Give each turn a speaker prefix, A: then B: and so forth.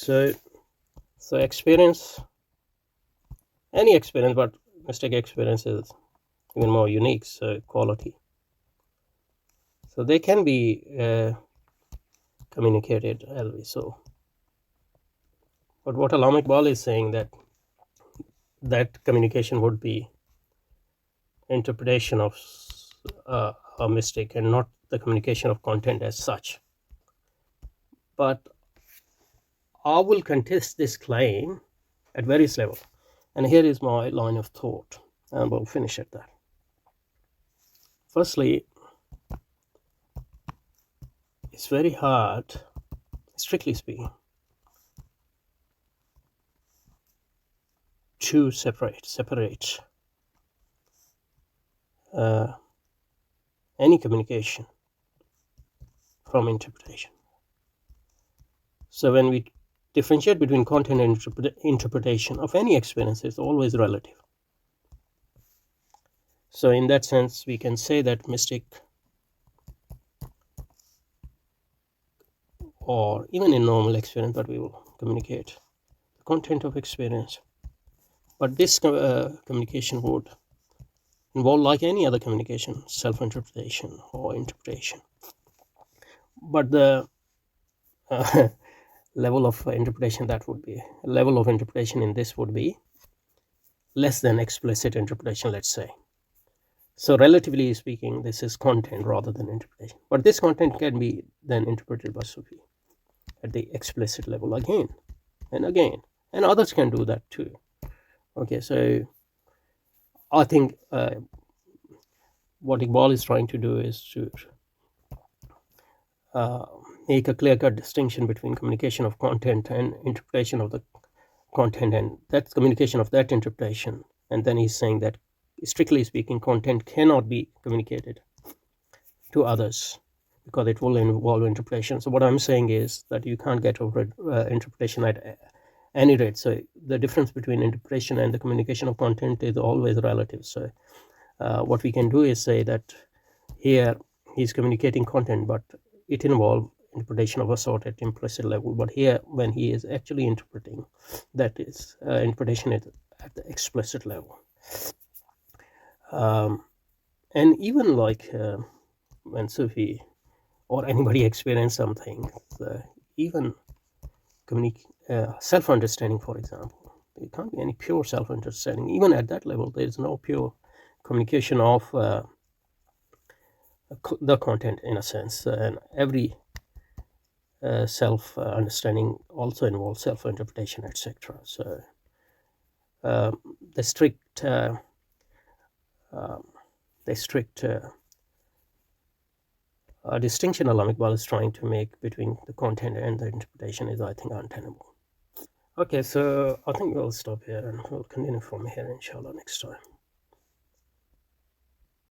A: So experience, any experience, but mistake experience is even more unique. So quality. So they can be communicated always. So, but what Allama Iqbal is saying that communication would be interpretation of a mistake and not the communication of content as such. But I will contest this claim at various levels. And here is my line of thought, and we'll finish at that. Firstly, it's very hard, strictly speaking, to separate any communication from interpretation. So when we differentiate between content and interpretation of any experience, it's always relative. So in that sense, we can say that mistake, or even in normal experience, but we will communicate the content of experience. But this communication would involve, like any other communication, self-interpretation or interpretation. But the level of interpretation in this would be less than explicit interpretation, let's say. So relatively speaking, this is content rather than interpretation. But this content can be then interpreted by Sufi at the explicit level again and again, and others can do that too. Okay, so I think what Iqbal is trying to do is to make a clear-cut distinction between communication of content and interpretation of the content, and that's communication of that interpretation. And then he's saying that, strictly speaking, content cannot be communicated to others because it will involve interpretation. So what I'm saying is that you can't get over interpretation at any rate. So the difference between interpretation and the communication of content is always relative. So what we can do is say that here he's communicating content, but it involves interpretation of a sort at implicit level. But here, when he is actually interpreting, that is interpretation at the explicit level. And even like when Sufi or anybody experience something, even self-understanding, for example, there can't be any pure self-understanding. Even at that level, there is no pure communication of the content, in a sense, and every self-understanding also involves self-interpretation, etc. So the strict distinction Allama Iqbal is trying to make between the content and the interpretation is, I think, untenable. Okay, so I think we'll stop here and we'll continue from here, inshallah, next time.